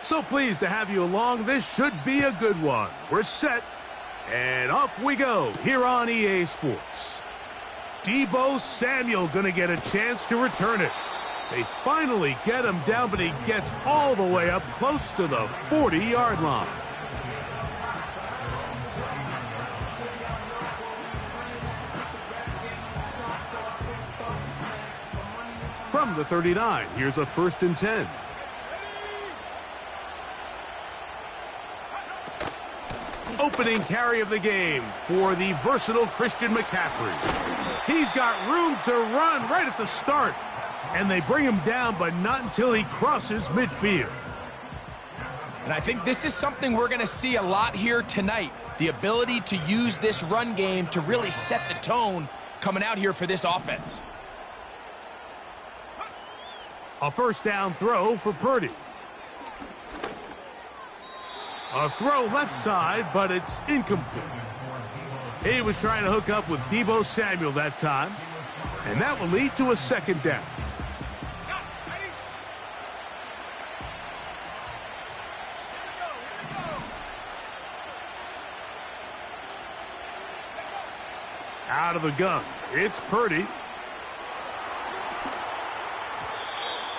So pleased to have you along. This should be a good one. We're set, and off we go here on EA Sports. Deebo Samuel going to get a chance to return it. They finally get him down, but he gets all the way up close to the 40-yard line. From the 39, here's a 1st and 10. Opening carry of the game for the versatile Christian McCaffrey. He's got room to run right at the start, and they bring him down, but not until he crosses midfield. And I think this is something we're going to see a lot here tonight, the ability to use this run game to really set the tone coming out here for this offense. A 1st down throw for Purdy. A throw left side, but it's incomplete. He was trying to hook up with Deebo Samuel that time, and that will lead to a 2nd down. Out of the gun, it's Purdy.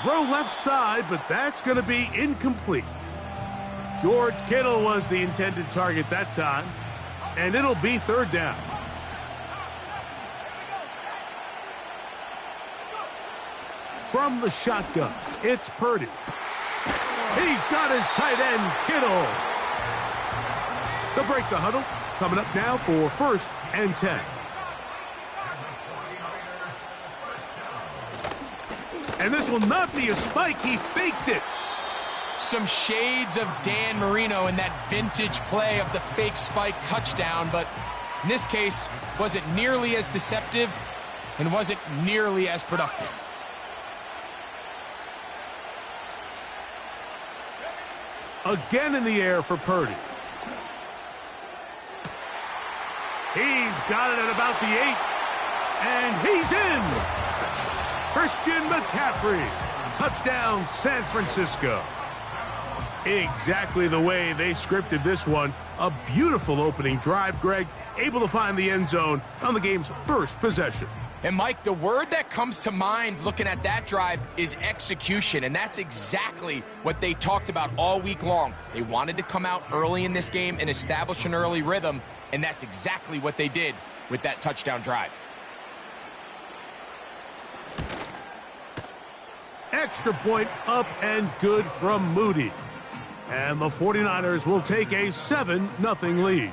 Throw left side, but that's going to be incomplete. George Kittle was the intended target that time, and it'll be 3rd down. From the shotgun, it's Purdy. He's got his tight end, Kittle. They'll break the huddle. Coming up now for 1st and 10. And this will not be a spike. He faked it. Some shades of Dan Marino in that vintage play of the fake spike touchdown, but in this case, wasn't nearly as deceptive and wasn't nearly as productive. Again in the air for Purdy. He's got it at about the 8, and he's in. Christian McCaffrey, touchdown San Francisco. Exactly the way they scripted this one. A beautiful opening drive, Greg, able to find the end zone on the game's 1st possession. And Mike, the word that comes to mind looking at that drive is execution, and that's exactly what they talked about all week long. They wanted to come out early in this game and establish an early rhythm, and that's exactly what they did with that touchdown drive. Extra point up and good from Moody. And the 49ers will take a 7-0 lead.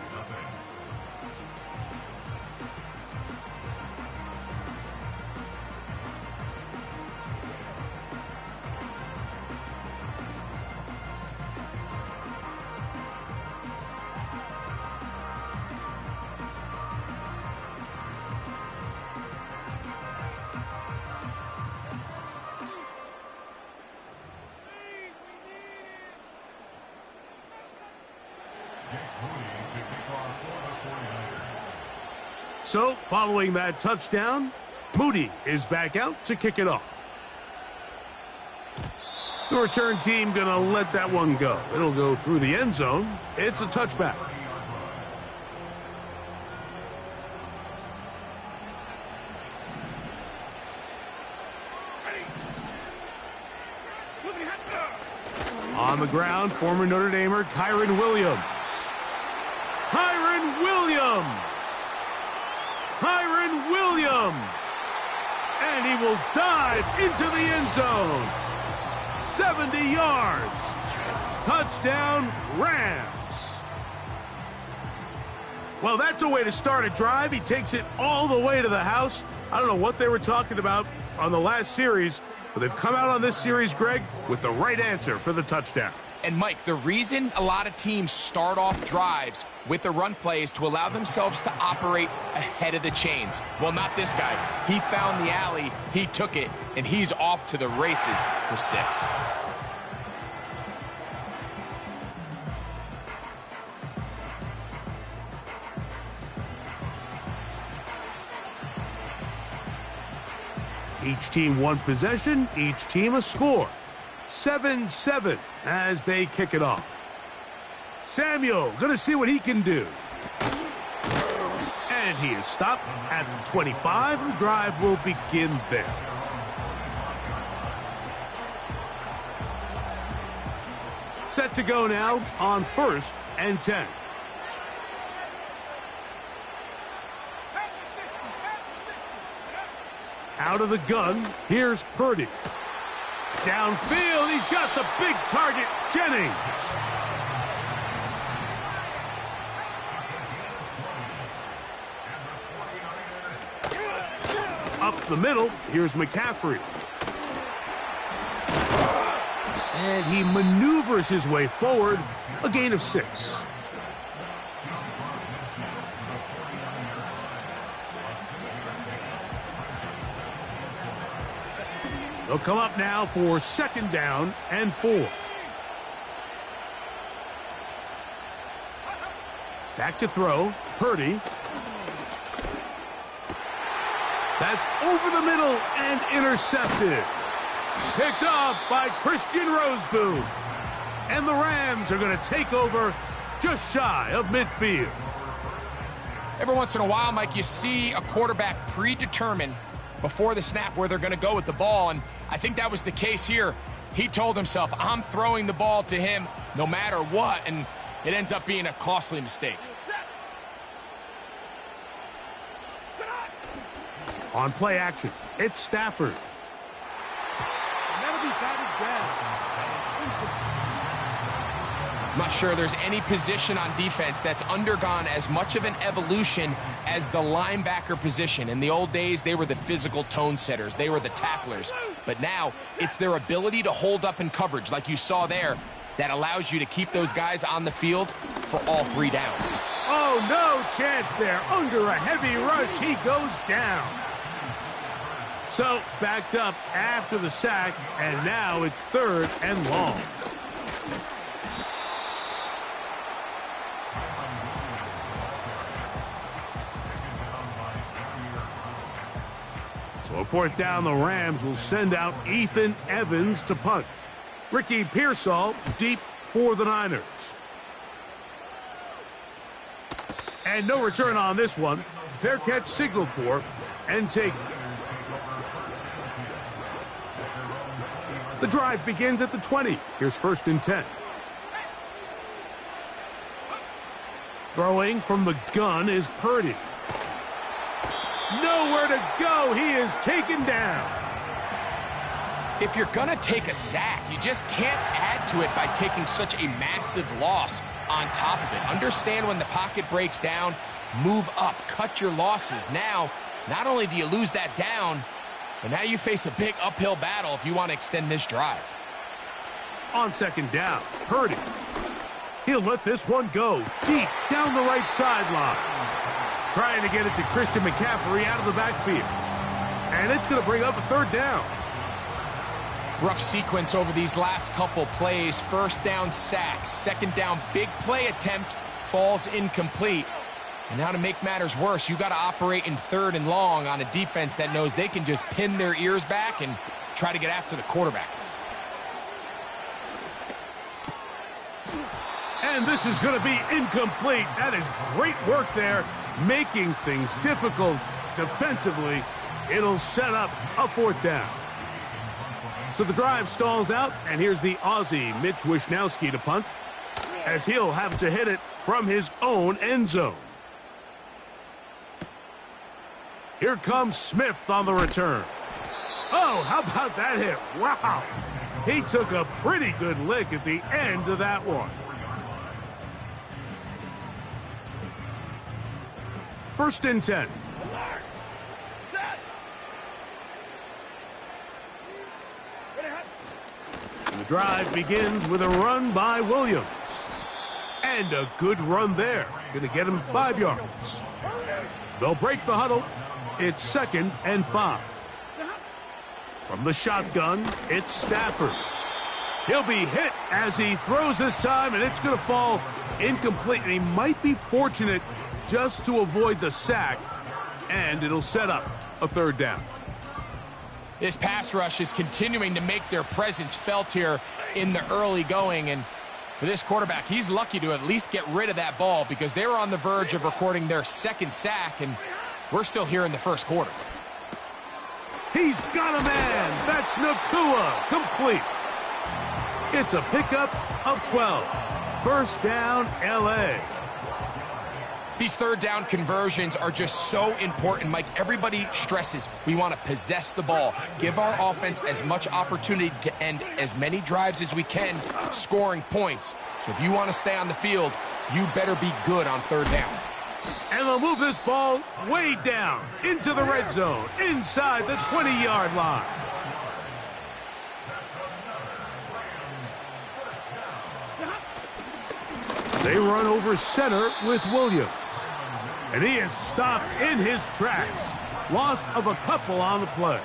So, following that touchdown, Moody is back out to kick it off. The return team going to let that one go. It'll go through the end zone. It's a touchback. On the ground, former Notre Damer Kyren Williams. Kyren Williams! Kyren Williams! And he will dive into the end zone. 70 yards. Touchdown, Rams. Well, that's a way to start a drive. He takes it all the way to the house. I don't know what they were talking about on the last series, but they've come out on this series, Greg, with the right answer for the touchdown. And Mike, the reason a lot of teams start off drives with a run play is to allow themselves to operate ahead of the chains. Well, not this guy. He found the alley, he took it, and he's off to the races for 6. Each team one possession, each team a score. 7-7 as they kick it off. Samuel going to see what he can do. And he is stopped at 25. The drive will begin there. Set to go now on 1st and 10. Out of the gun, here's Purdy. Downfield, he's got the big target, Jennings. Up the middle, here's McCaffrey. And he maneuvers his way forward, a gain of 6. They'll come up now for 2nd down and 4. Back to throw, Purdy. That's over the middle and intercepted. Picked off by Christian Roseboom. And the Rams are going to take over just shy of midfield. Every once in a while, Mike, you see a quarterback predetermine before the snap where they're going to go with the ball, and I think that was the case here. He told himself, I'm throwing the ball to him no matter what, and it ends up being a costly mistake. On play action, it's Stafford. That'll be batted down. I'm not sure there's any position on defense that's undergone as much of an evolution as the linebacker position. In the old days, they were the physical tone setters. They were the tacklers. But now, it's their ability to hold up in coverage, like you saw there, that allows you to keep those guys on the field for all 3 downs. Oh, no chance there. Under a heavy rush, he goes down. So, backed up after the sack, and now it's 3rd and long. So, 4th down, the Rams will send out Ethan Evans to punt. Ricky Pearsall deep for the Niners. And no return on this one. Fair catch signaled for and taken. The drive begins at the 20. Here's 1st and 10. Throwing from the gun is Purdy. Nowhere to go. He is taken down. If you're going to take a sack, you just can't add to it by taking such a massive loss on top of it. Understand when the pocket breaks down, move up, cut your losses. Now, not only do you lose that down, but now you face a big uphill battle if you want to extend this drive. On 2nd down, Purdy. He'll let this one go deep down the right sideline. Trying to get it to Christian McCaffrey out of the backfield. And it's going to bring up a 3rd down. Rough sequence over these last couple plays. 1st down sack, 2nd down big play attempt, falls incomplete. And now to make matters worse, you got to operate in 3rd and long on a defense that knows they can just pin their ears back and try to get after the quarterback. And this is going to be incomplete. That is great work there, making things difficult defensively. It'll set up a 4th down. So the drive stalls out, and here's the Aussie Mitch Wishnowsky to punt, as he'll have to hit it from his own end zone. Here comes Smith on the return. Oh, how about that hit? Wow. He took a pretty good lick at the end of that one. 1st and 10. And the drive begins with a run by Williams. And a good run there. Going to get him 5 yards. They'll break the huddle. It's 2nd and 5. From the shotgun, it's Stafford. He'll be hit as he throws this time, and it's going to fall incomplete. And he might be fortunate just to avoid the sack, and it'll set up a 3rd down. This pass rush is continuing to make their presence felt here in the early going. And for this quarterback, he's lucky to at least get rid of that ball because they were on the verge of recording their second sack, and we're still here in the first quarter. He's got a man. That's Nacua. Complete. It's a pickup of 12. First down, L.A. These third down conversions are just so important, Mike. Everybody stresses we want to possess the ball, give our offense as much opportunity to end as many drives as we can, scoring points. So if you want to stay on the field, you better be good on third down. And they'll move this ball way down into the red zone, inside the 20-yard line. They run over center with Williams. And he is stopped in his tracks. Loss of a couple on the play.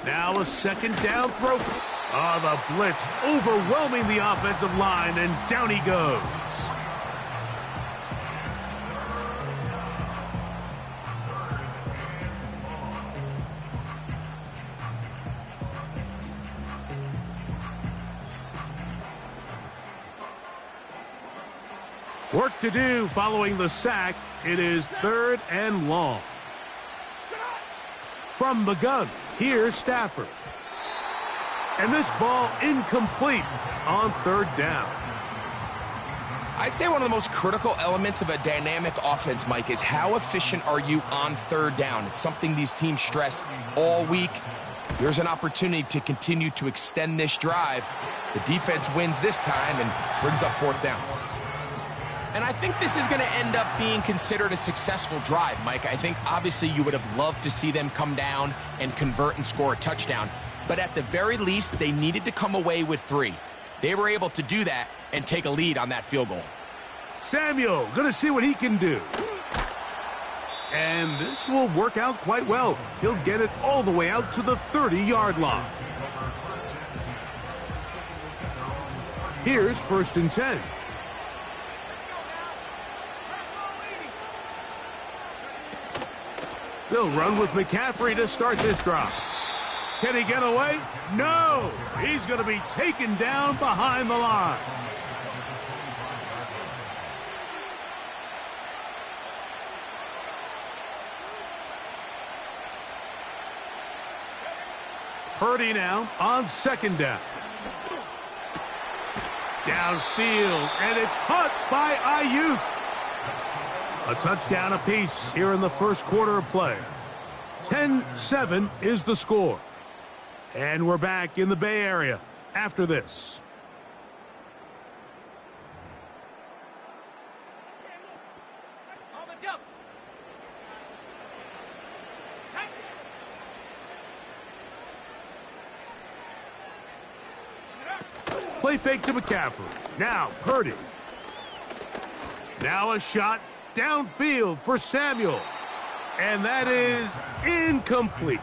Now a second down throw. The blitz overwhelming the offensive line, and down he goes. Work to do following the sack. It is 3rd and long. From the gun, here's Stafford. And this ball incomplete on 3rd down. I'd say one of the most critical elements of a dynamic offense, Mike, is how efficient are you on 3rd down. It's something these teams stress all week. Here's an opportunity to continue to extend this drive. The defense wins this time and brings up 4th down. And I think this is going to end up being considered a successful drive, Mike. I think obviously you would have loved to see them come down and convert and score a touchdown. But at the very least, they needed to come away with 3. They were able to do that and take a lead on that field goal. Samuel going to see what he can do. And this will work out quite well. He'll get it all the way out to the 30-yard line. Here's 1st and 10. They'll run with McCaffrey to start this drive. Can he get away? No! He's going to be taken down behind the line. Purdy now on 2nd down. Downfield, and it's caught by Ayuk. A touchdown apiece here in the first quarter of play. 10-7 is the score. And we're back in the Bay Area after this. Play fake to McCaffrey. Now Purdy. Now a shot downfield for Samuel. And that is incomplete.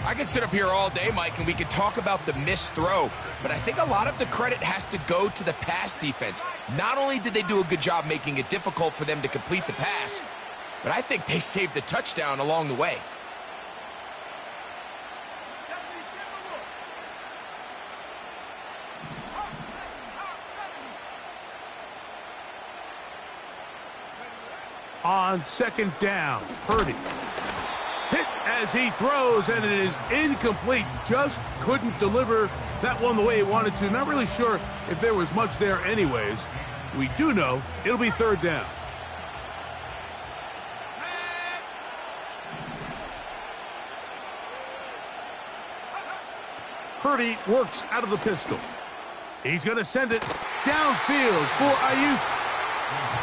I could sit up here all day, Mike, and we could talk about the missed throw, but I think a lot of the credit has to go to the pass defense. Not only did they do a good job making it difficult for them to complete the pass, but I think they saved the touchdown along the way. On 2nd down, Purdy. Hit as he throws, and it is incomplete. Just couldn't deliver that one the way he wanted to. Not really sure if there was much there anyways. We do know it'll be 3rd down. Purdy works out of the pistol. He's going to send it downfield for Ayuk.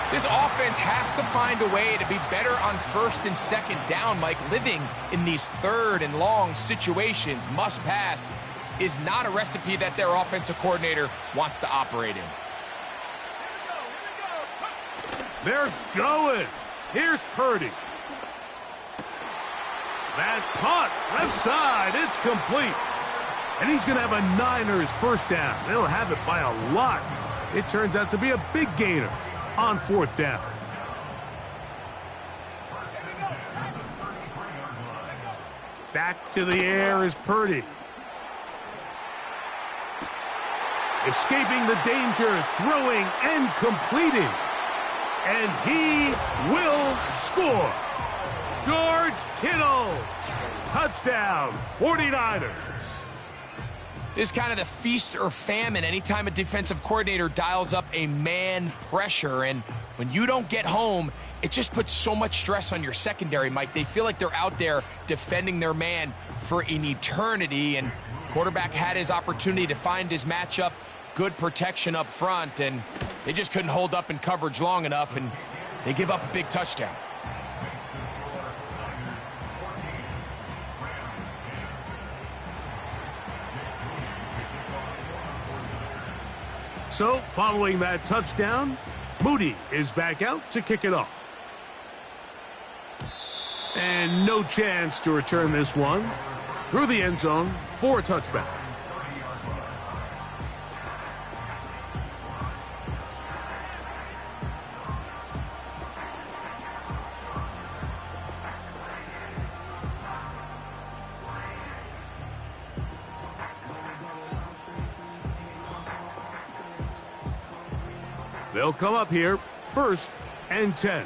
This offense has to find a way to be better on 1st and 2nd down, Mike. Living in these 3rd and long situations, must pass, is not a recipe that their offensive coordinator wants to operate in. They're going. Here's Purdy. That's caught. Left side. It's complete. And he's going to have a Niners 1st down. They'll have it by a lot. It turns out to be a big gainer. on 4th down. Back to the air is Purdy. Escaping the danger, throwing and completing. And he will score. George Kittle. Touchdown, 49ers. This is kind of the feast or famine anytime a defensive coordinator dials up a man pressure. And when you don't get home, it just puts so much stress on your secondary, Mike. They feel like they're out there defending their man for an eternity. And quarterback had his opportunity to find his matchup. Good protection up front. And they just couldn't hold up in coverage long enough. And they give up a big touchdown. So, following that touchdown, Moody is back out to kick it off. And no chance to return this one through the end zone for a touchback. They'll come up here, 1st and 10.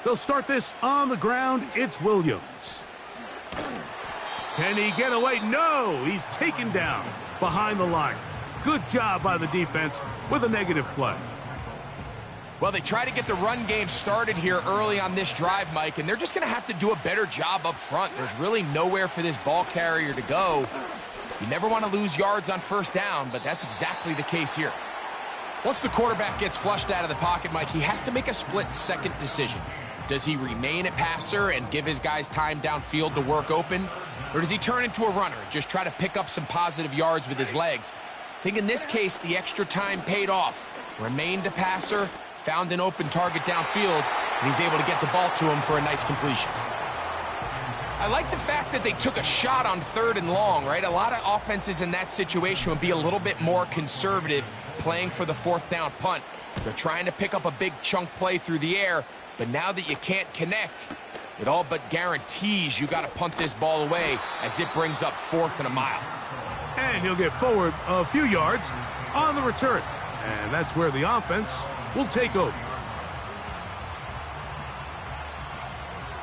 They'll start this on the ground. It's Williams. Can he get away? No, he's taken down behind the line. Good job by the defense with a negative play. Well, they try to get the run game started here early on this drive, Mike, and they're just going to have to do a better job up front. There's really nowhere for this ball carrier to go. You never want to lose yards on 1st down, but that's exactly the case here. Once the quarterback gets flushed out of the pocket, Mike, he has to make a split-second decision. Does he remain a passer and give his guys time downfield to work open? Or does he turn into a runner and just try to pick up some positive yards with his legs? I think in this case, the extra time paid off. Remained a passer, found an open target downfield, and he's able to get the ball to him for a nice completion. I like the fact that they took a shot on 3rd and long, right? A lot of offenses in that situation would be a little bit more conservative playing for the 4th down punt. They're trying to pick up a big chunk play through the air, but now that you can't connect, it all but guarantees you got to punt this ball away as it brings up 4th and a mile. And he'll get forward a few yards on the return. And that's where the offense will take over.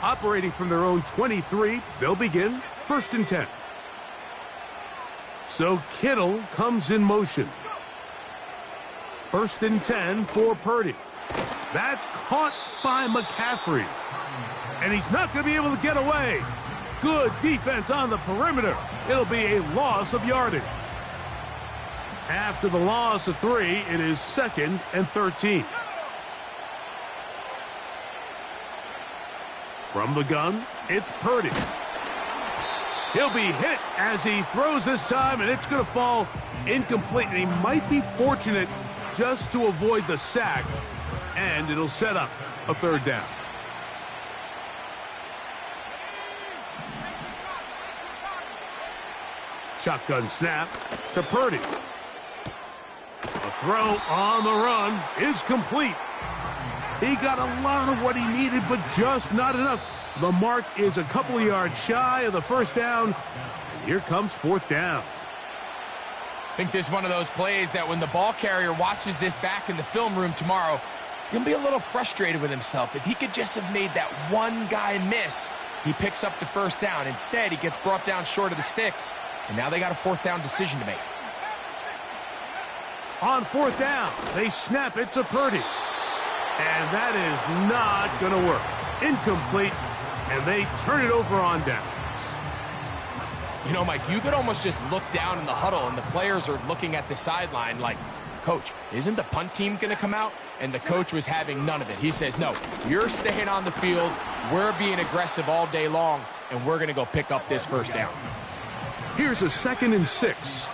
Operating from their own 23, they'll begin 1st and 10. So Kittle comes in motion. 1st and 10 for Purdy. That's caught by McCaffrey. And he's not going to be able to get away. Good defense on the perimeter. It'll be a loss of yardage. After the loss of 3, it is 2nd and 13. From the gun, it's Purdy. He'll be hit as he throws this time, and it's going to fall incomplete. And he might be fortunate just to avoid the sack, and it'll set up a 3rd down. Shotgun snap to Purdy. A throw on the run is complete. He got a lot of what he needed, but just not enough. The mark is a couple of yards shy of the 1st down. And here comes 4th down. I think this is one of those plays that when the ball carrier watches this back in the film room tomorrow, he's going to be a little frustrated with himself. If he could just have made that one guy miss, he picks up the 1st down. Instead, he gets brought down short of the sticks, and now they got a 4th down decision to make. On 4th down, they snap it to Purdy. And that is not going to work. Incomplete, and they turn it over on downs. You know, Mike, you could almost just look down in the huddle, and the players are looking at the sideline like, Coach, isn't the punt team going to come out? And the coach was having none of it. He says, no, you're staying on the field. We're being aggressive all day long, and we're going to go pick up this 1st down. Here's a 2nd and 6.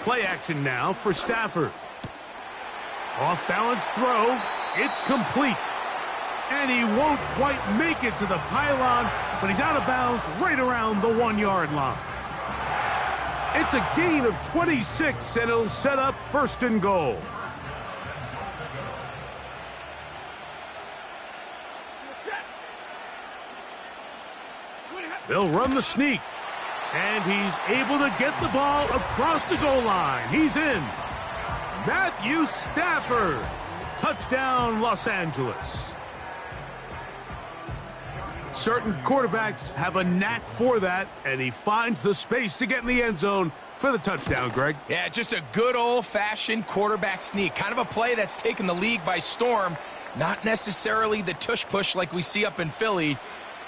Play action now for Stafford. Off balance throw. It's complete. And he won't quite make it to the pylon, but he's out of bounds right around the 1-yard line. It's a gain of 26, and it'll set up 1st and goal. They'll run the sneak, and he's able to get the ball across the goal line. He's in. Matthew Stafford. Touchdown, Los Angeles. Certain quarterbacks have a knack for that, and he finds the space to get in the end zone for the touchdown, Greg. Yeah, just a good old-fashioned quarterback sneak. Kind of a play that's taken the league by storm. Not necessarily the tush-push like we see up in Philly,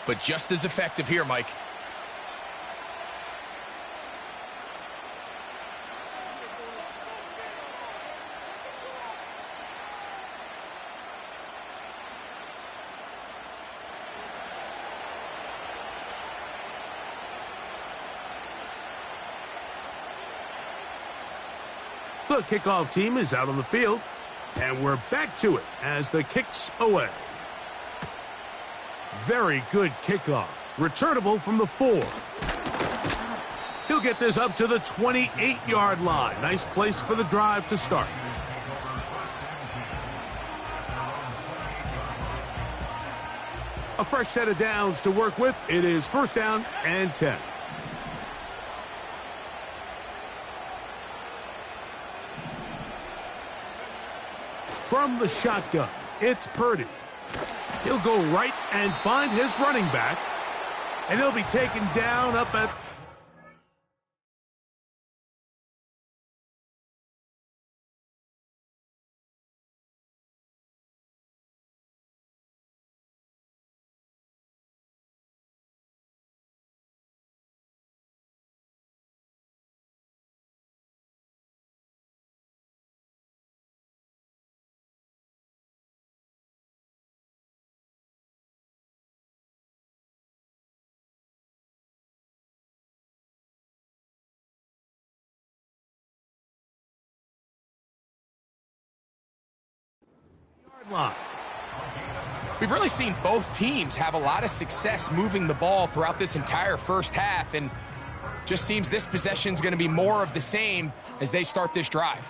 but just as effective here, Mike. The kickoff team is out on the field, and we're back to it as the kick's away. Very good kickoff. Returnable from the 4. He'll get this up to the 28-yard line. Nice place for the drive to start. A fresh set of downs to work with. It is 1st down and 10. From the shotgun, it's Purdy. He'll go right and find his running back, and he'll be taken down up at... line. We've really seen both teams have a lot of success moving the ball throughout this entire first half, and just seems this possession is going to be more of the same as they start this drive.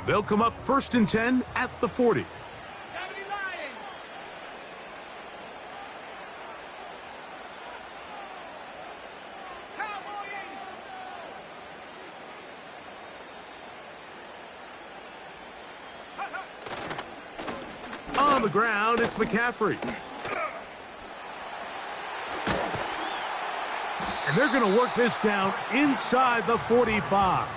They'll come up 1st and 10 at the 40. On the ground, it's McCaffrey. And they're going to work this down inside the 45.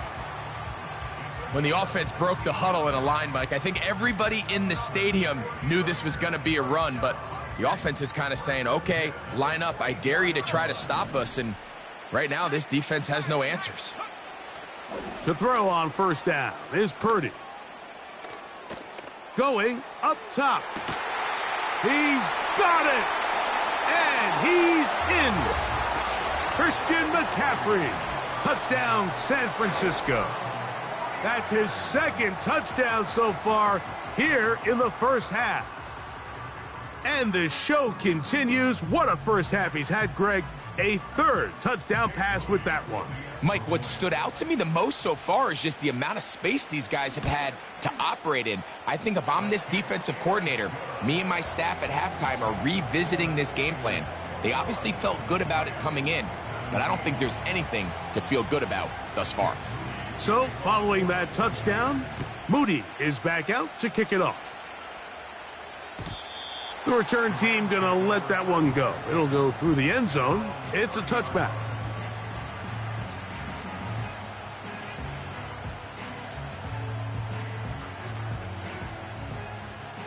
When the offense broke the huddle in a line, Mike, I think everybody in the stadium knew this was going to be a run, but the offense is kind of saying, okay, line up. I dare you to try to stop us, and right now this defense has no answers. To throw on 1st down is Purdy. Going up top. He's got it! And he's in! Christian McCaffrey. Touchdown, San Francisco. That's his 2nd touchdown so far here in the first half. And the show continues. What a first half he's had, Greg. A 3rd touchdown pass with that one. Mike, what stood out to me the most so far is just the amount of space these guys have had to operate in. I think if I'm this defensive coordinator, me and my staff at halftime are revisiting this game plan. They obviously felt good about it coming in, but I don't think there's anything to feel good about thus far. So, following that touchdown, Moody is back out to kick it off. The return team going to let that one go. It'll go through the end zone. It's a touchback.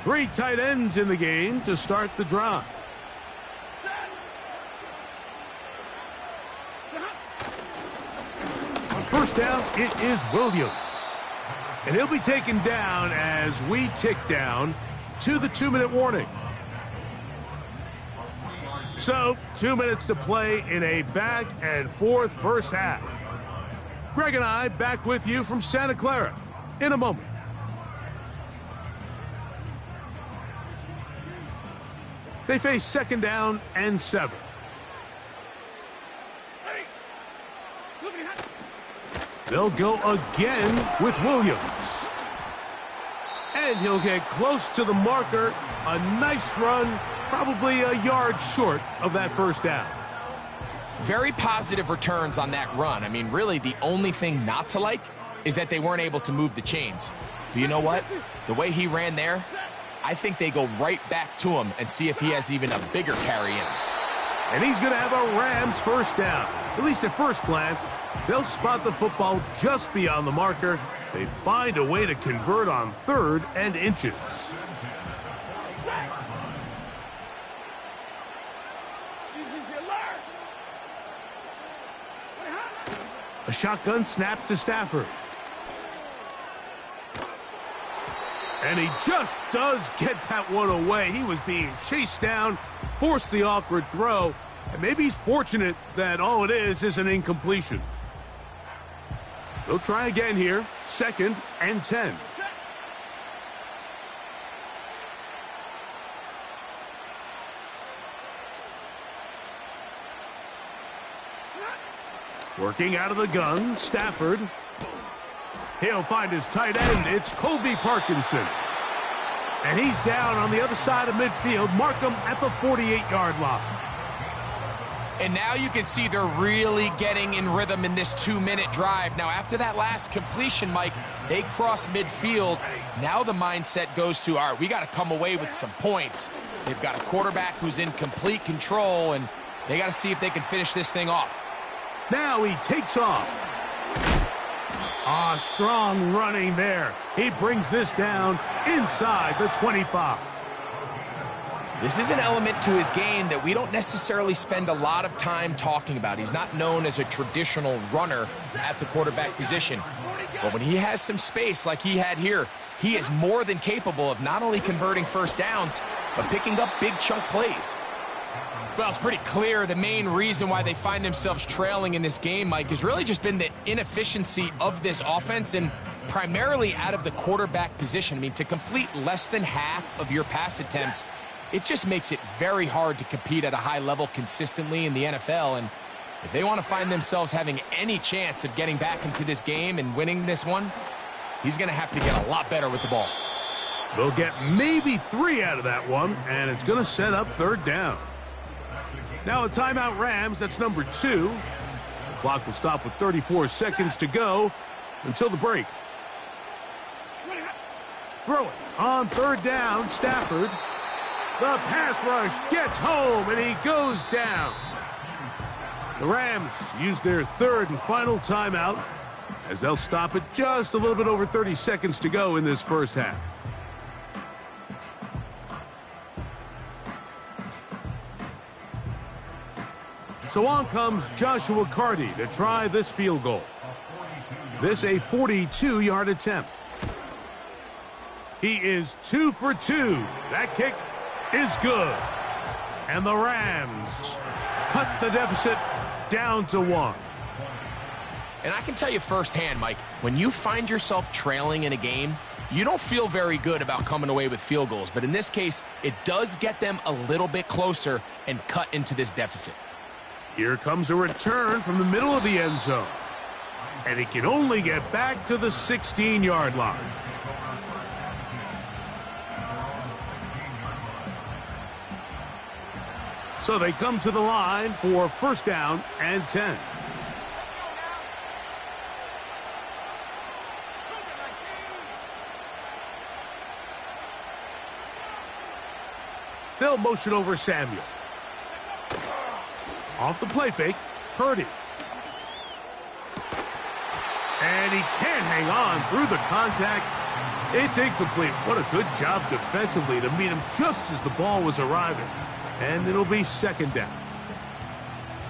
Three tight ends in the game to start the drive. On 1st down, it is Williams. And he'll be taken down as we tick down to the 2-minute warning. So, 2 minutes to play in a back-and-forth first half. Greg and I back with you from Santa Clara in a moment. They face 2nd down and 7. They'll go again with Williams. And he'll get close to the marker. A nice run, probably a yard short of that 1st down. Very positive returns on that run. I mean, really, the only thing not to like is that they weren't able to move the chains. But you know what? The way he ran there, I think they go right back to him and see if he has even a bigger carry in him. And he's going to have a Rams 1st down. At least at first glance, they'll spot the football just beyond the marker. They find a way to convert on 3rd and inches. A shotgun snap to Stafford. And he just does get that one away. He was being chased down, forced the awkward throw, and maybe he's fortunate that all it is an incompletion. They'll try again here, 2nd and 10. Working out of the gun, Stafford. He'll find his tight end. It's Colby Parkinson. And he's down on the other side of midfield. Mark him at the 48-yard line. And now you can see they're really getting in rhythm in this 2-minute drive. Now, after that last completion, Mike, they cross midfield. Now the mindset goes to, all right, we got to come away with some points. They've got a quarterback who's in complete control, and they got to see if they can finish this thing off. Now he takes off. Strong running there. He brings this down inside the 25. This is an element to his game that we don't necessarily spend a lot of time talking about. He's not known as a traditional runner at the quarterback position. But when he has some space like he had here, he is more than capable of not only converting 1st downs, but picking up big chunk plays. Well, it's pretty clear the main reason why they find themselves trailing in this game, Mike, has really just been the inefficiency of this offense and primarily out of the quarterback position. I mean, to complete less than half of your pass attempts, it just makes it very hard to compete at a high level consistently in the NFL. And if they want to find themselves having any chance of getting back into this game and winning this one, he's going to have to get a lot better with the ball. They'll get maybe 3 out of that one, and it's going to set up 3rd down. Now a timeout Rams, that's number 2. The clock will stop with 34 seconds to go until the break. Throw it on 3rd down, Stafford. The pass rush gets home, and he goes down. The Rams use their 3rd and final timeout as they'll stop it just a little bit over 30 seconds to go in this 1st half. So on comes Joshua Carty to try this field goal. This a 42-yard attempt. He is 2 for 2. That kick is good. And the Rams cut the deficit down to 1. And I can tell you firsthand, Mike, when you find yourself trailing in a game, you don't feel very good about coming away with field goals. But in this case, it does get them a little bit closer and cut into this deficit. Here comes a return from the middle of the end zone. And he can only get back to the 16-yard line. So they come to the line for 1st down and 10. They'll motion over Samuel. Off the play fake, Purdy. And he can't hang on through the contact. It's incomplete. What a good job defensively to meet him just as the ball was arriving. And it'll be 2nd down.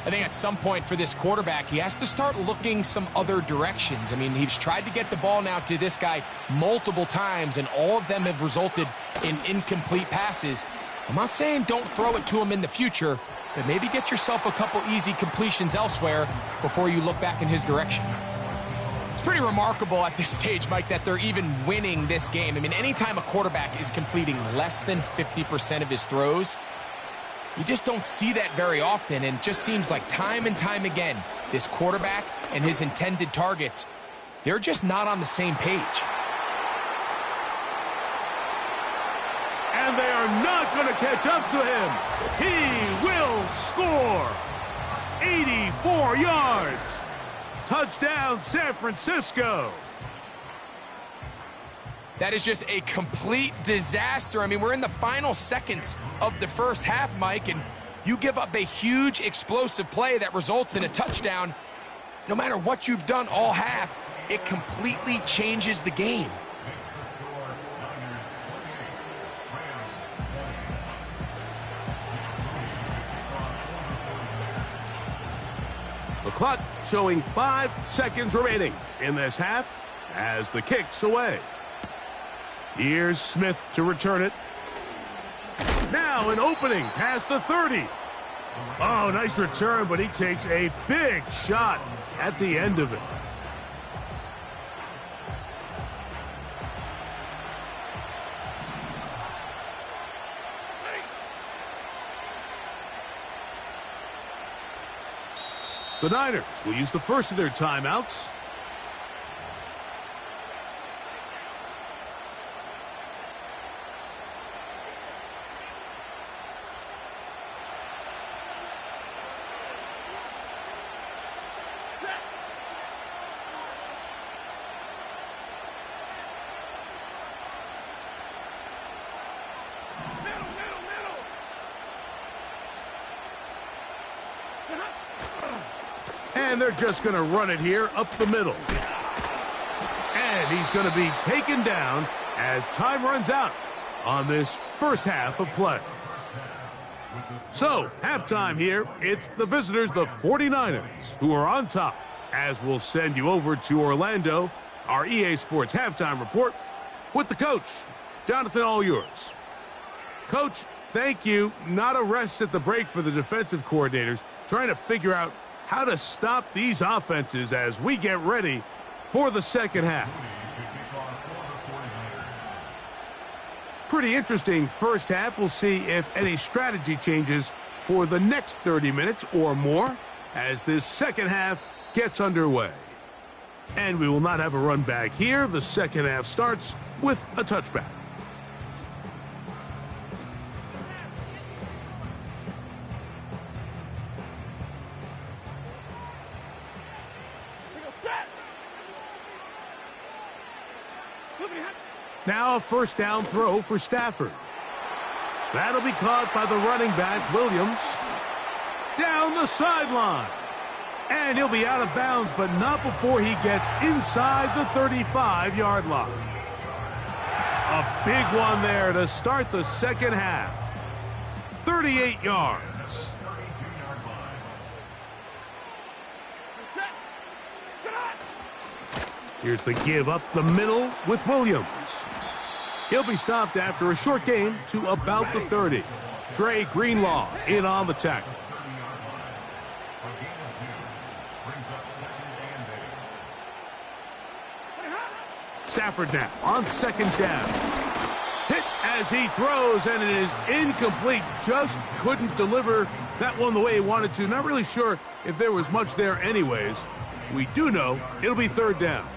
I think at some point for this quarterback, he has to start looking some other directions. I mean, he's tried to get the ball now to this guy multiple times, and all of them have resulted in incomplete passes. I'm not saying don't throw it to him in the future, but maybe get yourself a couple easy completions elsewhere before you look back in his direction. It's pretty remarkable at this stage, Mike, that they're even winning this game. I mean, anytime a quarterback is completing less than 50% of his throws, you just don't see that very often, and it just seems like time and time again, this quarterback and his intended targets, they're just not on the same page. And they are not going to catch up to him. He will score. 84 yards. Touchdown, San Francisco. That is just a complete disaster. I mean, we're in the final seconds of the first half, Mike, and you give up a huge explosive play that results in a touchdown. No matter what you've done all half, it completely changes the game. The clock showing 5 seconds remaining in this half as the kick's away. Here's Smith to return it. Now an opening past the 30. Oh, nice return, but he takes a big shot at the end of it. The Niners will use the first of their timeouts. And they're just going to run it here up the middle. And he's going to be taken down as time runs out on this first half of play. So, halftime here, it's the visitors, the 49ers, who are on top, as we'll send you over to Orlando, our EA Sports halftime report, with the coach. Jonathan, all yours. Coach, thank you. Not a rest at the break for the defensive coordinators, trying to figure out how to stop these offenses as we get ready for the second half. Pretty interesting first half. We'll see if any strategy changes for the next 30 minutes or more as this second half gets underway. And we will not have a run back here. The second half starts with a touchback. Now a first down throw for Stafford. That'll be caught by the running back, Williams. Down the sideline. And he'll be out of bounds, but not before he gets inside the 35-yard line. A big one there to start the second half. 38 yards. Here's the give up the middle with Williams. He'll be stopped after a short gain to about the 30. Dre Greenlaw in on the tackle. Stafford now on second down. Hit as he throws, and it is incomplete. Just couldn't deliver that one the way he wanted to. Not really sure if there was much there anyways. We do know it'll be third down.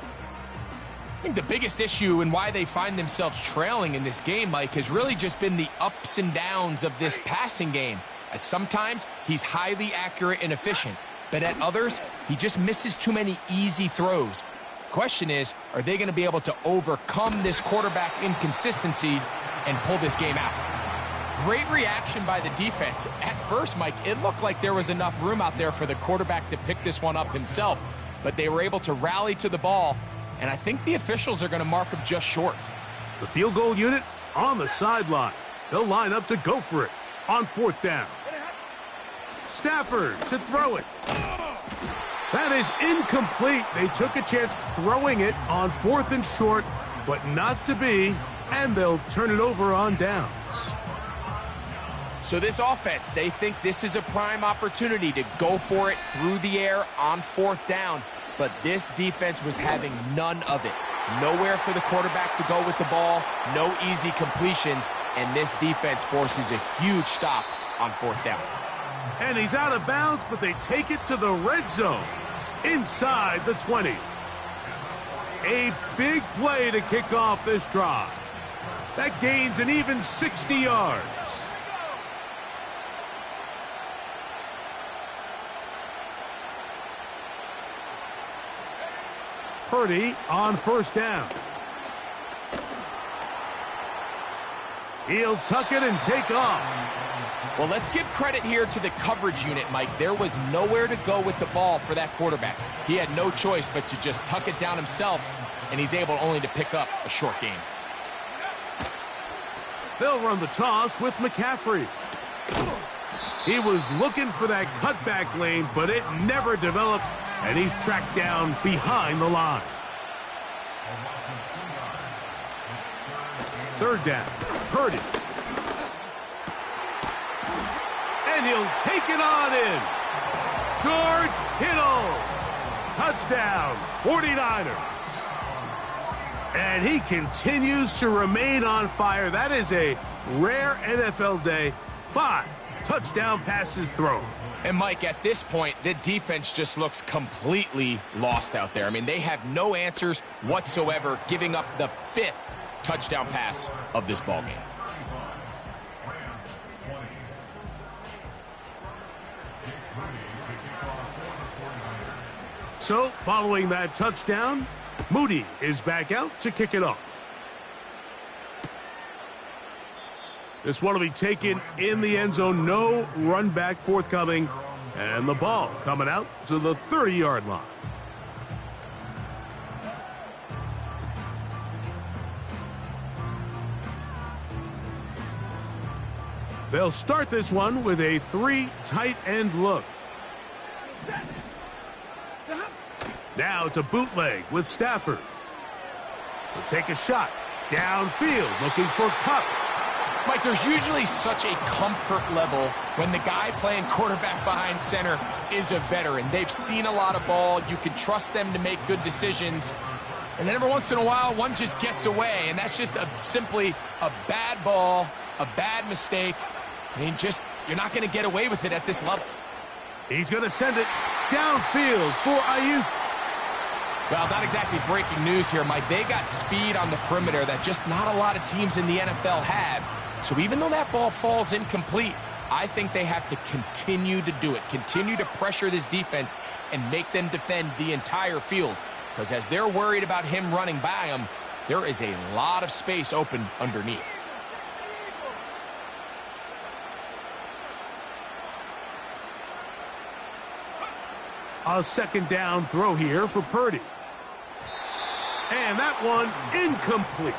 I think the biggest issue and why they find themselves trailing in this game, Mike, has really just been the ups and downs of this passing game. At sometimes, he's highly accurate and efficient, but at others, he just misses too many easy throws. Question is, are they going to be able to overcome this quarterback inconsistency and pull this game out? Great reaction by the defense. At first, Mike, it looked like there was enough room out there for the quarterback to pick this one up himself, but they were able to rally to the ball, and I think the officials are going to mark him just short. The field goal unit on the sideline. They'll line up to go for it on fourth down. Stafford to throw it. That is incomplete. They took a chance throwing it on fourth and short, but not to be, and they'll turn it over on downs. So this offense, they think this is a prime opportunity to go for it through the air on fourth down. but this defense was having none of it. Nowhere for the quarterback to go with the ball, no easy completions, and this defense forces a huge stop on 4th down. And he's out of bounds, but they take it to the red zone, inside the 20. A big play to kick off this drive. That gains an even 60 yards. Purdy on 1st down. He'll tuck it and take off. Well, let's give credit here to the coverage unit, Mike. There was nowhere to go with the ball for that quarterback. He had no choice but to just tuck it down himself, and he's able only to pick up a short gain. They'll run the toss with McCaffrey. He was looking for that cutback lane, but it never developed, and he's tracked down behind the line. 3rd down, Purdy. And he'll take it on in. George Kittle. Touchdown, 49ers. And he continues to remain on fire. That is a rare NFL day. 5 touchdown passes thrown. And, Mike, at this point, the defense just looks completely lost out there. I mean, they have no answers whatsoever, giving up the 5th touchdown pass of this ballgame. So, following that touchdown, Moody is back out to kick it off. This one will be taken in the end zone. No run back forthcoming. And the ball coming out to the 30-yard line. They'll start this one with a 3 tight end look. Now it's a bootleg with Stafford. He'll take a shot downfield looking for Kupp. Mike, there's usually such a comfort level when the guy playing quarterback behind center is a veteran. They've seen a lot of ball. You can trust them to make good decisions. And then every once in a while, one just gets away. And that's just simply a bad ball, a bad mistake. I mean, you're not going to get away with it at this level. He's going to send it downfield for Ayuk. Well, not exactly breaking news here, Mike. They got speed on the perimeter that just not a lot of teams in the NFL have. So even though that ball falls incomplete, I think they have to continue to do it, continue to pressure this defense and make them defend the entire field. Because as they're worried about him running by them, there is a lot of space open underneath. A 2nd down throw here for Purdy. And that one incomplete.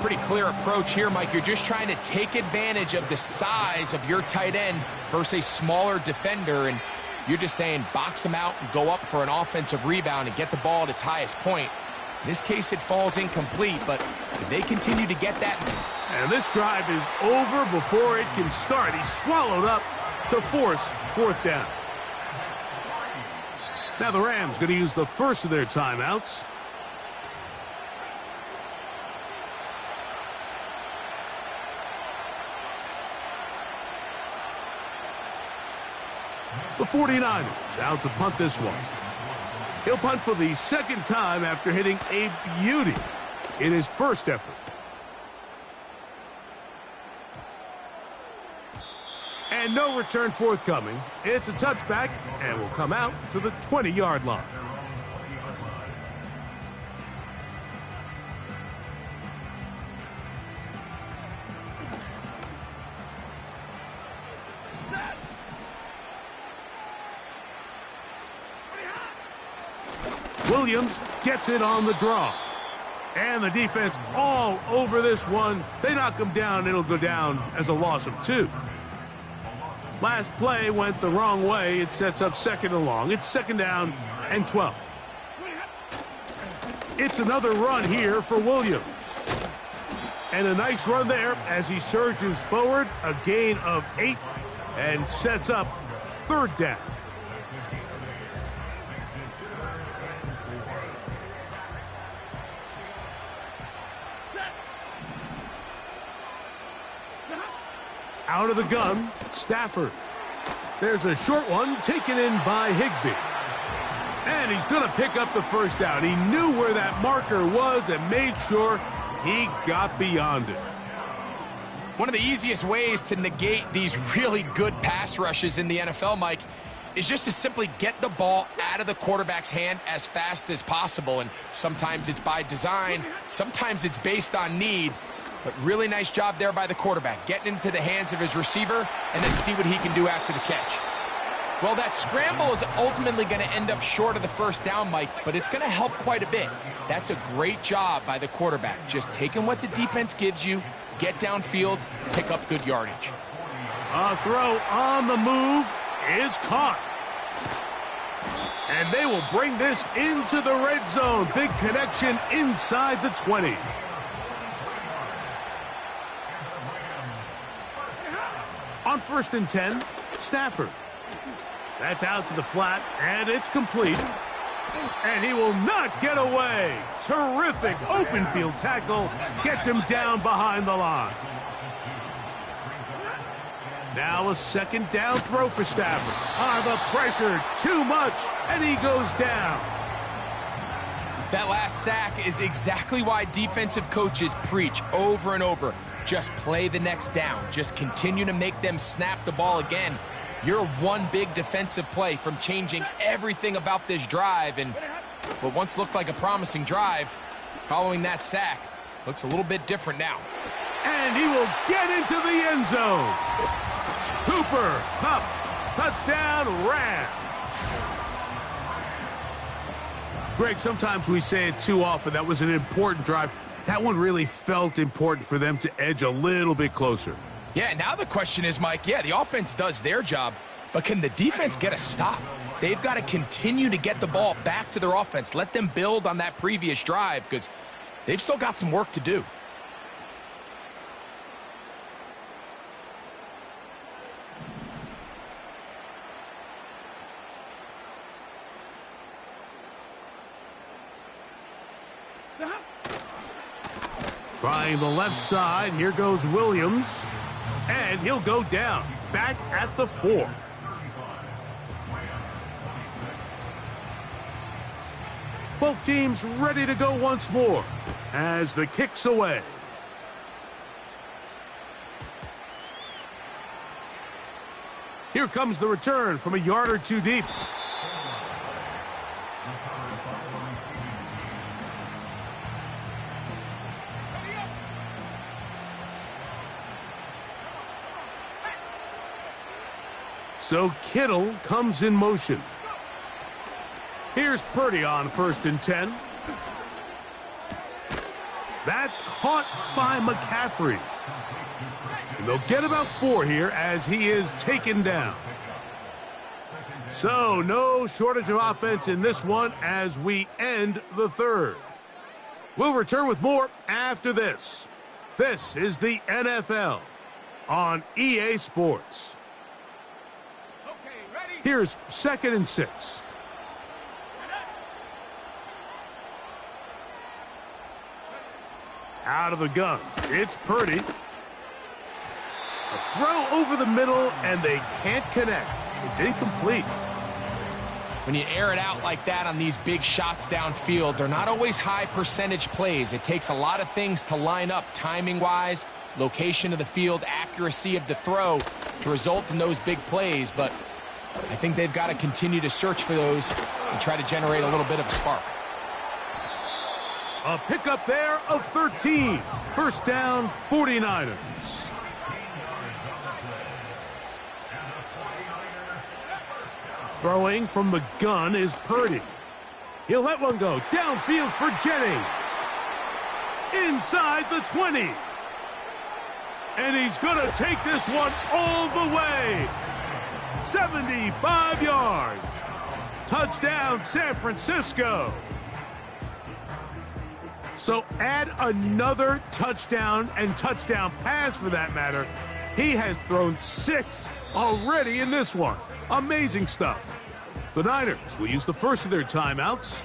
Pretty clear approach here, Mike. You're just trying to take advantage of the size of your tight end versus a smaller defender, and you're just saying box him out and go up for an offensive rebound and get the ball at its highest point. In this case, it falls incomplete, but if they continue to get that... And this drive is over before it can start. He's swallowed up to force 4th down. Now the Rams going to use the first of their timeouts. The 49ers out to punt this one. He'll punt for the 2nd time after hitting a beauty in his first effort. And no return forthcoming. It's a touchback and will come out to the 20-yard line. Williams gets it on the draw. And the defense all over this one. They knock him down. It'll go down as a loss of 2. Last play went the wrong way. It sets up 2nd and long. It's 2nd down and 12. It's another run here for Williams. And a nice run there as he surges forward. A gain of 8 and sets up 3rd down. Out of the gun, Stafford. There's a short one taken in by Higbee. And he's going to pick up the first down. He knew where that marker was and made sure he got beyond it. One of the easiest ways to negate these really good pass rushes in the NFL, Mike, is just to simply get the ball out of the quarterback's hand as fast as possible. And sometimes it's by design, sometimes it's based on need. But really nice job there by the quarterback, getting into the hands of his receiver and then see what he can do after the catch. Well, that scramble is ultimately going to end up short of the first down, Mike, but it's going to help quite a bit. That's a great job by the quarterback, just taking what the defense gives you, get downfield, pick up good yardage. A throw on the move is caught. And they will bring this into the red zone. Big connection inside the 20. On 1st and 10, Stafford. That's out to the flat, and it's complete. And he will not get away. Terrific open field tackle. Gets him down behind the line. Now a 2nd down throw for Stafford. The pressure, too much, and he goes down. That last sack is exactly why defensive coaches preach over and over. Just play the next down. Just continue to make them snap the ball again. You're one big defensive play from changing everything about this drive. And what once looked like a promising drive, following that sack, looks a little bit different now. And he will get into the end zone. Cooper, Kupp, touchdown, Rams. Greg, sometimes we say it too often. That was an important drive. That one really felt important for them to edge a little bit closer. Yeah, now the question is, Mike, the offense does their job, but can the defense get a stop? They've got to continue to get the ball back to their offense. Let them build on that previous drive because they've still got some work to do. Trying the left side, here goes Williams, and he'll go down, back at the 4. Both teams ready to go once more as the kick's away. Here comes the return from a yard or two deep. So Kittle comes in motion. Here's Purdy on 1st and 10. That's caught by McCaffrey. And they'll get about 4 here as he is taken down. So no shortage of offense in this one as we end the 3rd. We'll return with more after this. This is the NFL on EA Sports. Here's 2nd and 6. Out of the gun, it's Purdy. A throw over the middle, and they can't connect. It's incomplete. When you air it out like that on these big shots downfield, they're not always high percentage plays. It takes a lot of things to line up timing-wise, location of the field, accuracy of the throw to result in those big plays, but I think they've got to continue to search for those and try to generate a little bit of a spark. A pickup there of 13. First down, 49ers. Throwing from the gun is Purdy. He'll let one go. Downfield for Jennings. Inside the 20. And he's going to take this one all the way. 75 yards. Touchdown, San Francisco. So add another touchdown and touchdown pass for that matter. He has thrown 6 already in this one. Amazing stuff. The Niners will use the first of their timeouts.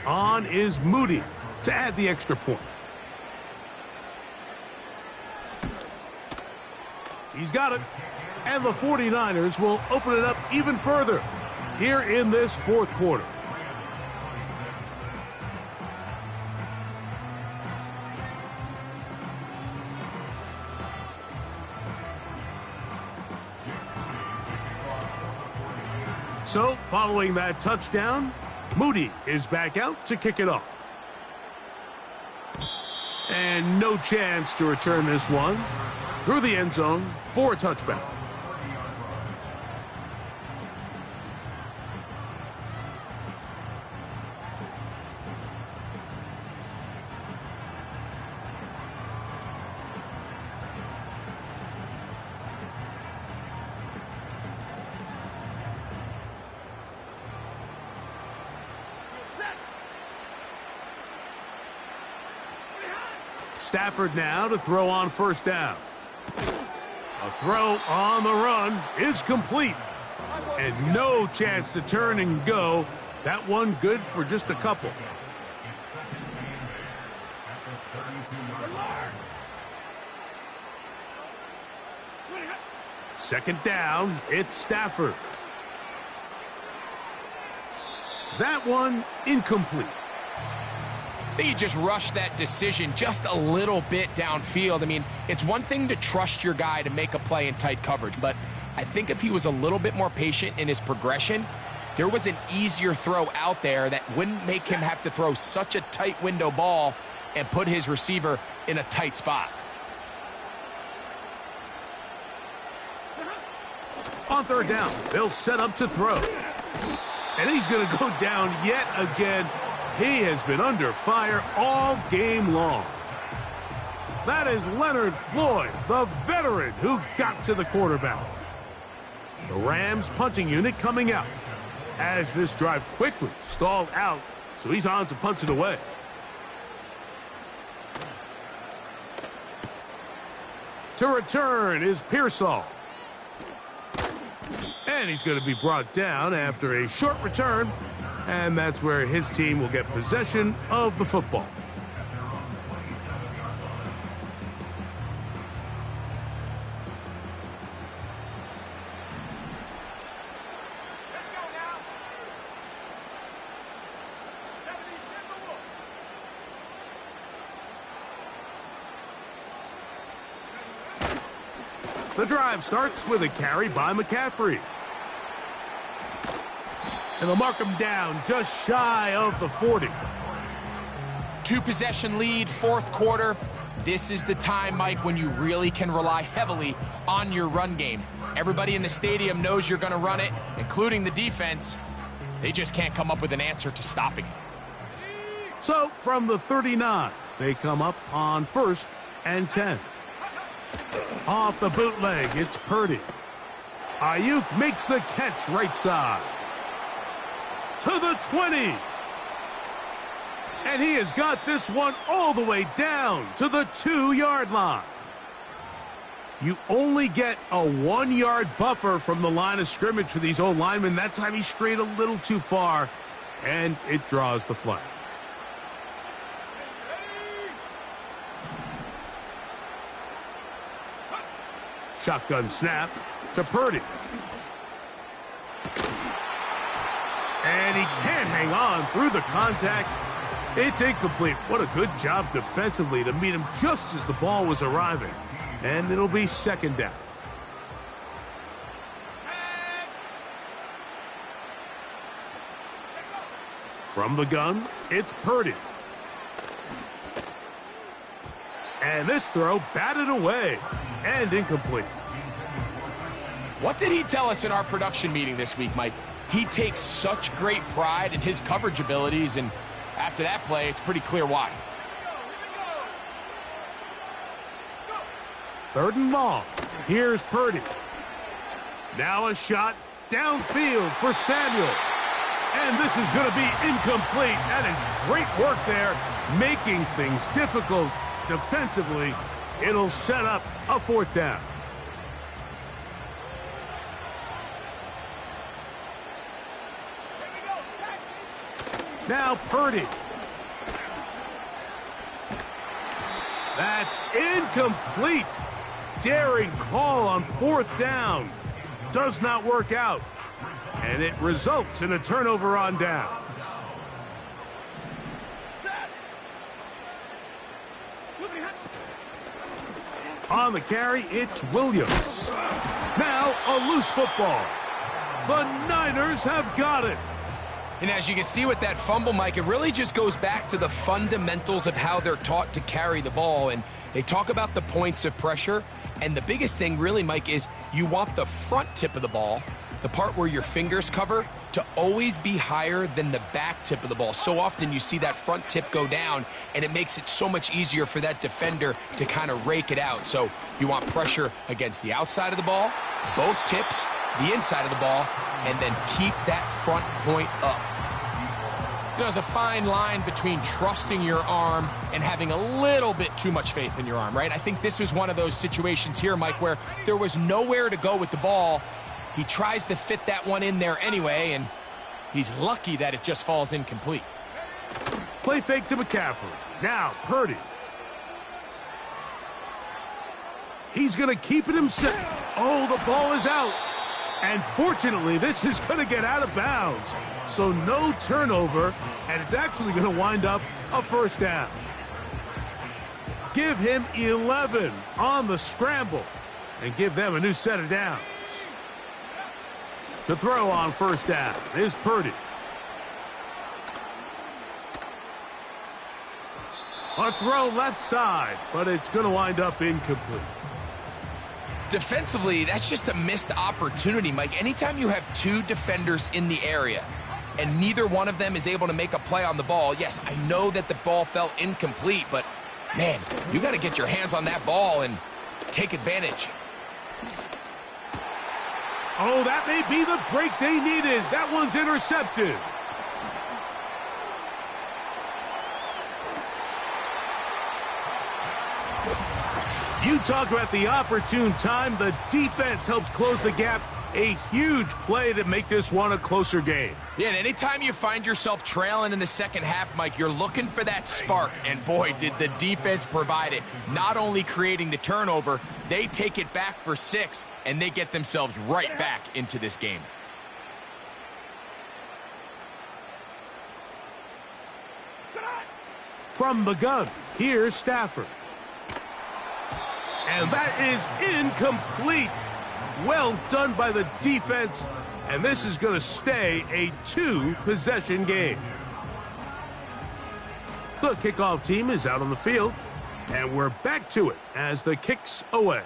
On is Moody to add the extra point. He's got it. And the 49ers will open it up even further here in this fourth quarter. So, following that touchdown, Moody is back out to kick it off. And no chance to return this one through the end zone for a touchback. Stafford now to throw on first down. A throw on the run is complete. And no chance to turn and go. That one good for just a couple. Second down, it's Stafford. That one incomplete. I think he just rushed that decision just a little bit downfield. I mean, it's one thing to trust your guy to make a play in tight coverage, but I think if he was a little bit more patient in his progression, there was an easier throw out there that wouldn't make him have to throw such a tight window ball and put his receiver in a tight spot. On third down, they'll set up to throw. And he's going to go down yet again. He has been under fire all game long. That is Leonard Floyd, the veteran who got to the quarterback. The Rams punting unit coming out as this drive quickly stalled out, so he's on to punch it away. To return is Pearsall. And he's going to be brought down after a short return. And that's where his team will get possession of the football. The drive starts with a carry by McCaffrey. And they'll mark him down just shy of the 40. 2-possession lead, fourth quarter. This is the time, Mike, when you really can rely heavily on your run game. Everybody in the stadium knows you're going to run it, including the defense. They just can't come up with an answer to stopping it. So, from the 39, they come up on 1st and 10. Off the bootleg, it's Purdy. Ayuk makes the catch right side. To the 20. And he has got this one all the way down to the 2-yard line. You only get a 1-yard buffer from the line of scrimmage for these old linemen. That time he strayed a little too far, and it draws the flag. Shotgun snap to Purdy. And he can't hang on through the contact. It's incomplete. What a good job defensively to meet him just as the ball was arriving. And it'll be second down. From the gun, it's Purdy. And this throw batted away and incomplete. What did he tell us in our production meeting this week, Mike? He takes such great pride in his coverage abilities, and after that play, it's pretty clear why. Third and long. Here's Purdy. Now a shot downfield for Samuel. And this is going to be incomplete. That is great work there, making things difficult defensively. It'll set up a fourth down. Now Purdy. That's incomplete. Daring call on 4th down. Does not work out. And it results in a turnover on downs. On the carry, it's Williams. Now a loose football. The Niners have got it. And as you can see with that fumble, Mike, it really just goes back to the fundamentals of how they're taught to carry the ball. And they talk about the points of pressure. And the biggest thing really, Mike, is you want the front tip of the ball, the part where your fingers cover, to always be higher than the back tip of the ball. So often you see that front tip go down, and it makes it so much easier for that defender to kind of rake it out. So you want pressure against the outside of the ball, both tips, the inside of the ball, and then keep that front point up. You know, there's a fine line between trusting your arm and having a little bit too much faith in your arm, right? I think this was one of those situations here, Mike, where there was nowhere to go with the ball. He tries to fit that one in there anyway, and he's lucky that it just falls incomplete. Play fake to McCaffrey. Now Purdy. He's going to keep it himself. Oh, the ball is out. And fortunately, this is going to get out of bounds. So no turnover, and it's actually going to wind up a 1st down. Give him 11 on the scramble and give them a new set of downs. To throw on 1st down is Purdy. A throw left side, but it's going to wind up incomplete. Defensively, that's just a missed opportunity, Mike. Anytime you have 2 defenders in the area and neither one of them is able to make a play on the ball, yes, I know that the ball fell incomplete, but, man, you got to get your hands on that ball and take advantage. Oh, that may be the break they needed. That one's intercepted. You talk about the opportune time. The defense helps close the gap. A huge play to make this one a closer game. Yeah, and anytime you find yourself trailing in the second half, Mike, you're looking for that spark. And boy, did the defense provide it. Not only creating the turnover, they take it back for 6, and they get themselves right back into this game. From the gun, here's Stafford. And that is incomplete. Well done by the defense. And this is going to stay a 2-possession game. The kickoff team is out on the field. And we're back to it as the kick's away.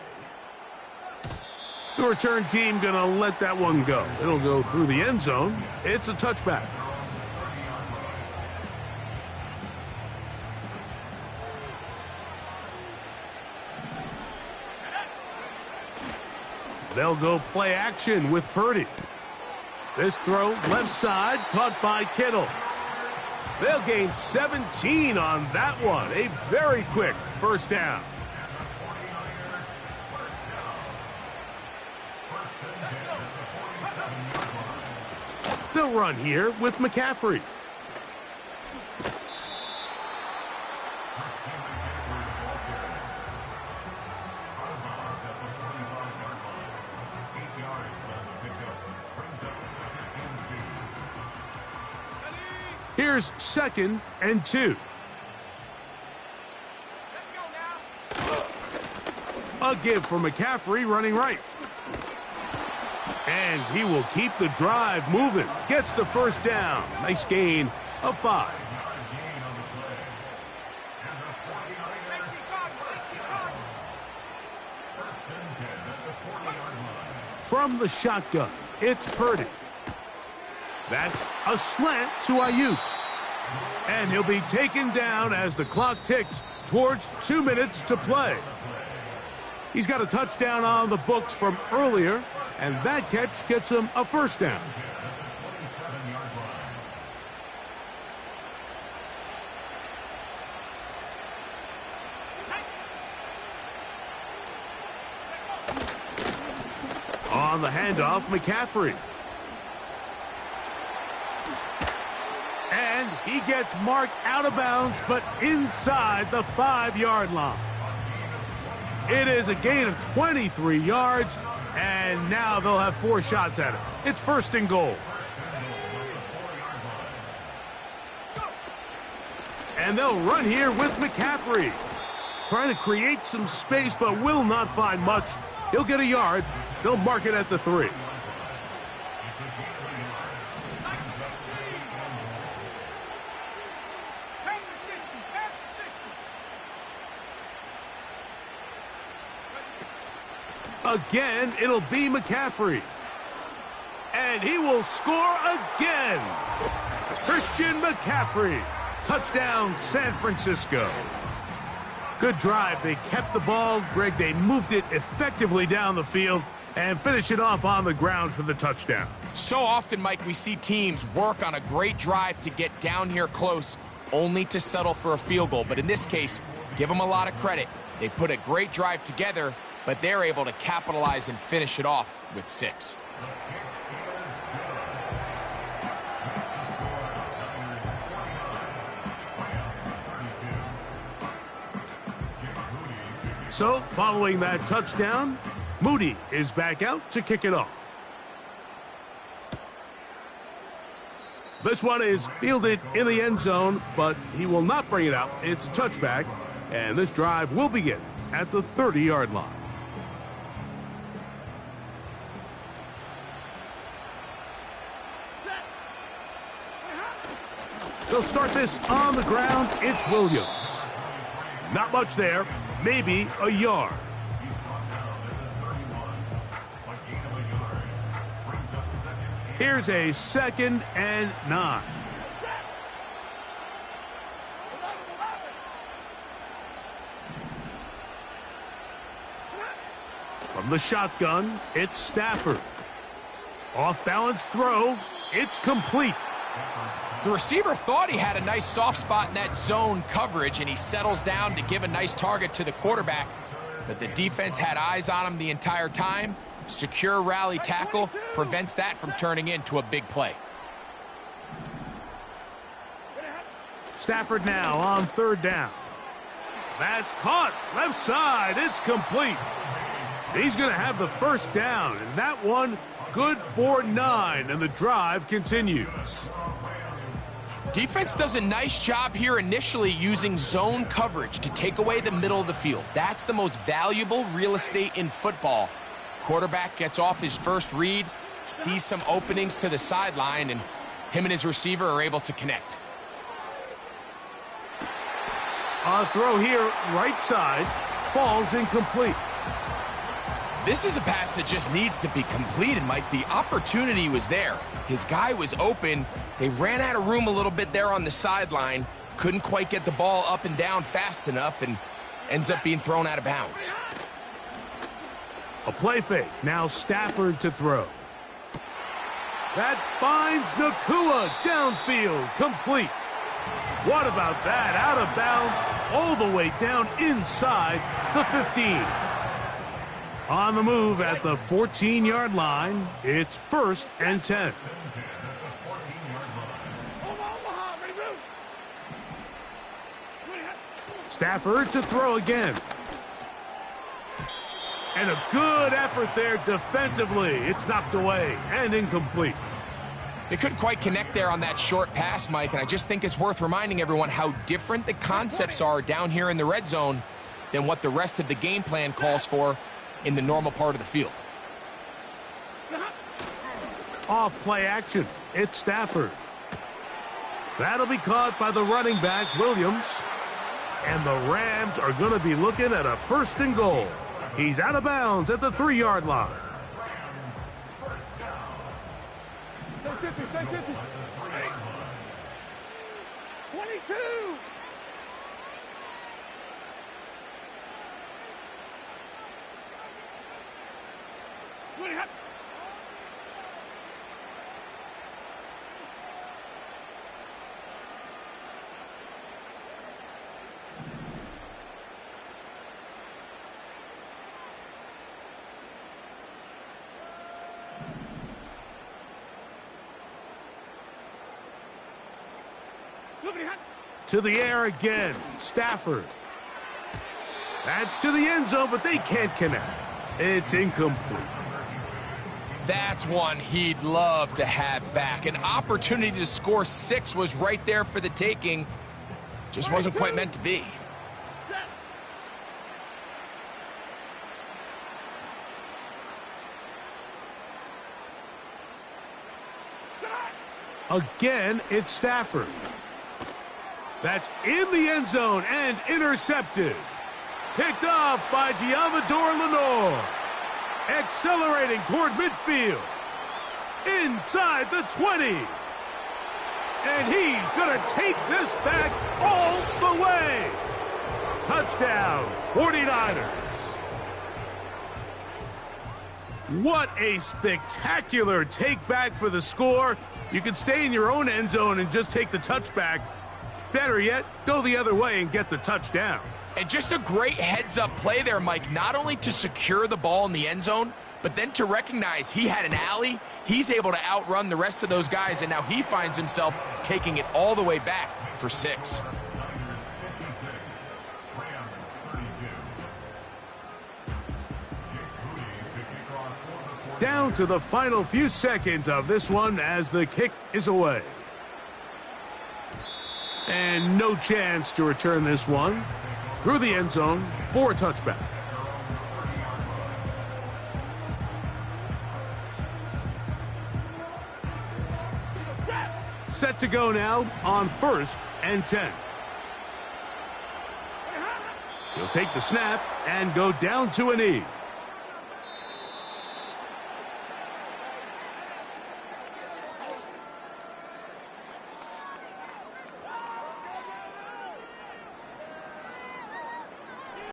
The return team going to let that one go. It'll go through the end zone. It's a touchback. They'll go play action with Purdy. This throw left side caught by Kittle. They'll gain 17 on that one. A very quick 1st down. They'll run here with McCaffrey. Here's 2nd and 2. A give for McCaffrey running right. And he will keep the drive moving. Gets the 1st down. Nice gain of 5. From the shotgun, it's Purdy. That's a slant to Ayuk. And he'll be taken down as the clock ticks towards 2 minutes to play. He's got a touchdown on the books from earlier, and that catch gets him a 1st down. On the handoff, McCaffrey. And he gets marked out of bounds, but inside the 5-yard line. It is a gain of 23 yards, and now they'll have 4 shots at it. It's 1st and goal. And they'll run here with McCaffrey. Trying to create some space, but will not find much. He'll get a yard. They'll mark it at the 3. Again, it'll be McCaffrey. And he will score again. Christian McCaffrey. Touchdown, San Francisco. Good drive. They kept the ball. Greg, they moved it effectively down the field and finished it off on the ground for the touchdown. So often, Mike, we see teams work on a great drive to get down here close, only to settle for a field goal. But in this case, give them a lot of credit. They put a great drive together, but they're able to capitalize and finish it off with 6. So, following that touchdown, Moody is back out to kick it off. This one is fielded in the end zone, but he will not bring it out. It's a touchback, and this drive will begin at the 30-yard line. They'll start this on the ground. It's Williams. Not much there. Maybe a yard. Here's a 2nd and 9. From the shotgun, it's Stafford. Off-balance throw. It's complete. The receiver thought he had a nice soft spot in that zone coverage, and he settles down to give a nice target to the quarterback. But the defense had eyes on him the entire time. Secure rally tackle prevents that from turning into a big play. Stafford now on 3rd down. That's caught. Left side. It's complete. He's going to have the 1st down, and that one good for 9, and the drive continues. Defense does a nice job here initially using zone coverage to take away the middle of the field. That's the most valuable real estate in football. Quarterback gets off his first read, sees some openings to the sideline, and him and his receiver are able to connect. A throw here, right side, falls incomplete. This is a pass that just needs to be completed, Mike. The opportunity was there. His guy was open. They ran out of room a little bit there on the sideline. Couldn't quite get the ball up and down fast enough and ends up being thrown out of bounds. A play fake. Now Stafford to throw. That finds Nacua downfield. Complete. What about that? Out of bounds all the way down inside the 15. On the move at the 14-yard line, it's 1st and 10. Stafford to throw again. And a good effort there defensively. It's knocked away and incomplete. They couldn't quite connect there on that short pass, Mike, and I just think it's worth reminding everyone how different the concepts are down here in the red zone than what the rest of the game plan calls for in the normal part of the field. Off play action. It's Stafford. That'll be caught by the running back, Williams. And the Rams are going to be looking at a 1st and goal. He's out of bounds at the 3-yard line. Stay 50. 22. To the air again. Stafford. That's to the end zone, but they can't connect. It's incomplete. That's one he'd love to have back. An opportunity to score 6 was right there for the taking. Just wasn't quite meant to be. Again, it's Stafford. That's in the end zone and intercepted. Picked off by Diamador Lenore. Accelerating toward midfield. Inside the 20. And he's going to take this back all the way. Touchdown, 49ers. What a spectacular take back for the score. You can stay in your own end zone and just take the touchback. Better yet, go the other way and get the touchdown. And just a great heads-up play there, Mike, not only to secure the ball in the end zone, but then to recognize he had an alley. He's able to outrun the rest of those guys, and now he finds himself taking it all the way back for 6. Down to the final few seconds of this one as the kick is away. And no chance to return this one through the end zone for a touchback. Set to go now on 1st and 10. He'll take the snap and go down to a knee.